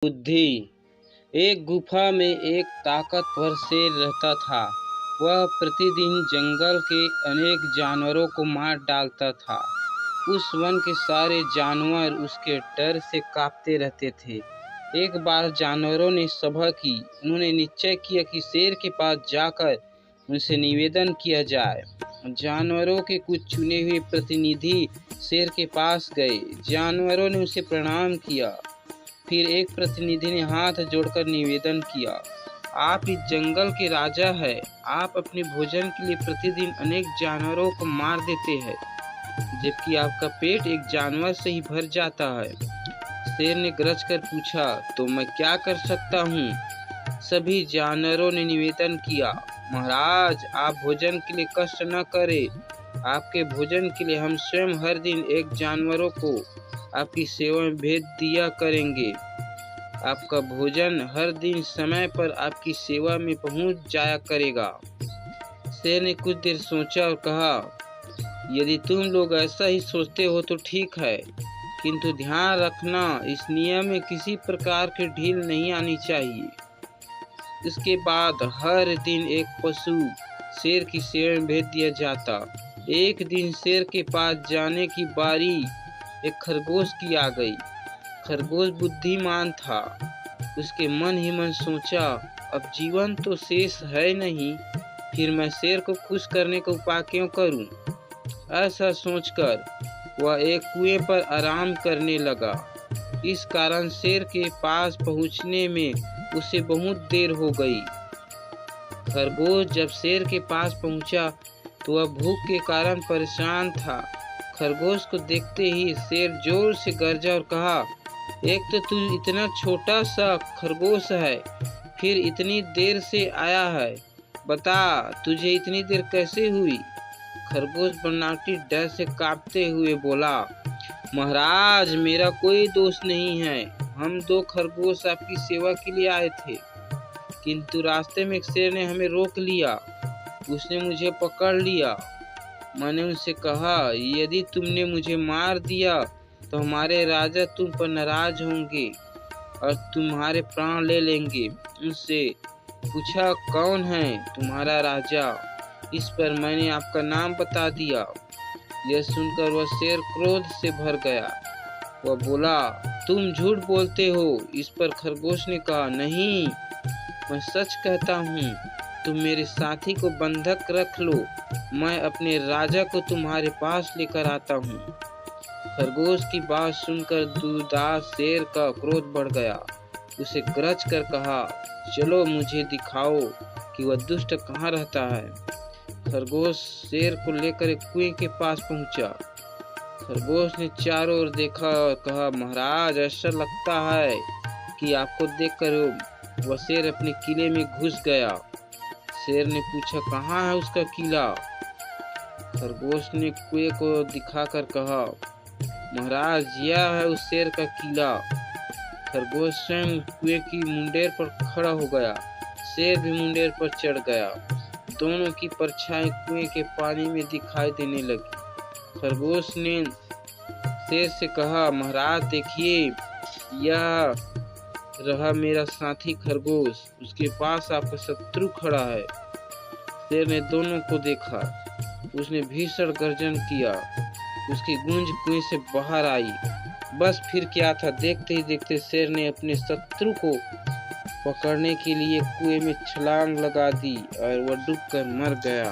बुद्धि। एक गुफा में एक ताकतवर शेर रहता था। वह प्रतिदिन जंगल के अनेक जानवरों को मार डालता था। उस वन के सारे जानवर उसके डर से कांपते रहते थे। एक बार जानवरों ने सभा की। उन्होंने निश्चय किया कि शेर के पास जाकर उनसे निवेदन किया जाए। जानवरों के कुछ चुने हुए प्रतिनिधि शेर के पास गए। जानवरों ने उसे प्रणाम किया। फिर एक प्रतिनिधि ने हाथ जोड़कर निवेदन किया, आप इस जंगल के राजा हैं। आप अपने भोजन के लिए प्रतिदिन अनेक जानवरों को मार देते हैं, जबकि आपका पेट एक जानवर से ही भर जाता है। शेर ने गरज कर पूछा, तो मैं क्या कर सकता हूँ? सभी जानवरों ने निवेदन किया, महाराज आप भोजन के लिए कष्ट न करें। आपके भोजन के लिए हम स्वयं हर दिन एक जानवरों को आपकी सेवा में भेज दिया करेंगे। आपका भोजन हर दिन समय पर आपकी सेवा में पहुंच जाया करेगा। शेर ने कुछ देर सोचा और कहा, यदि तुम लोग ऐसा ही सोचते हो तो ठीक है, किंतु ध्यान रखना इस नियम में किसी प्रकार की ढील नहीं आनी चाहिए। इसके बाद हर दिन एक पशु शेर की सेवा में भेज दिया जाता। एक दिन शेर के पास जाने की बारी एक खरगोश की आ गई। खरगोश बुद्धिमान था। उसके मन ही मन सोचा, अब जीवन तो शेष है नहीं, फिर मैं शेर को खुश करने का उपाय क्यों करूं? ऐसा सोचकर वह एक कुएं पर आराम करने लगा। इस कारण शेर के पास पहुंचने में उसे बहुत देर हो गई। खरगोश जब शेर के पास पहुंचा तो वह भूख के कारण परेशान था। खरगोश को देखते ही शेर जोर से गरजा और कहा, एक तो तू इतना छोटा सा खरगोश है, फिर इतनी देर से आया है, बता तुझे इतनी देर कैसे हुई? खरगोश बनावटी डर से कांपते हुए बोला, महाराज मेरा कोई दोष नहीं है। हम दो खरगोश आपकी सेवा के लिए आए थे, किंतु रास्ते में एक शेर ने हमें रोक लिया। उसने मुझे पकड़ लिया। मैंने उनसे कहा, यदि तुमने मुझे मार दिया तो हमारे राजा तुम पर नाराज होंगे और तुम्हारे प्राण ले लेंगे। उनसे पूछा, कौन है तुम्हारा राजा? इस पर मैंने आपका नाम बता दिया। यह सुनकर वह शेर क्रोध से भर गया। वह बोला, तुम झूठ बोलते हो। इस पर खरगोश ने कहा, नहीं मैं सच कहता हूँ। तुम मेरे साथी को बंधक रख लो, मैं अपने राजा को तुम्हारे पास लेकर आता हूँ। खरगोश की बात सुनकर दूरदास शेर का क्रोध बढ़ गया। उसे गरज कर कहा, चलो मुझे दिखाओ कि वह दुष्ट कहाँ रहता है। खरगोश शेर को लेकर एक कुएं के पास पहुंचा। खरगोश ने चारों ओर देखा और कहा, महाराज ऐसा लगता है कि आपको देखकर वह शेर अपने किले में घुस गया। शेर ने पूछा, कहाँ है उसका किला? खरगोश ने कुएं को दिखाकर कहा, महाराज यह है उस शेर का किला। खरगोश स्वयं कुएं की मुंडेर पर खड़ा हो गया। शेर भी मुंडेर पर चढ़ गया। दोनों की परछाई कुएं के पानी में दिखाई देने लगी। खरगोश ने शेर से कहा, महाराज देखिए, यह रहा मेरा साथी खरगोश, उसके पास आपका शत्रु खड़ा है। शेर ने दोनों को देखा। उसने भीषण गर्जन किया। उसकी गूंज कुएं से बाहर आई। बस फिर क्या था, देखते ही देखते शेर ने अपने शत्रु को पकड़ने के लिए कुएं में छलांग लगा दी और वह डूबकर मर गया।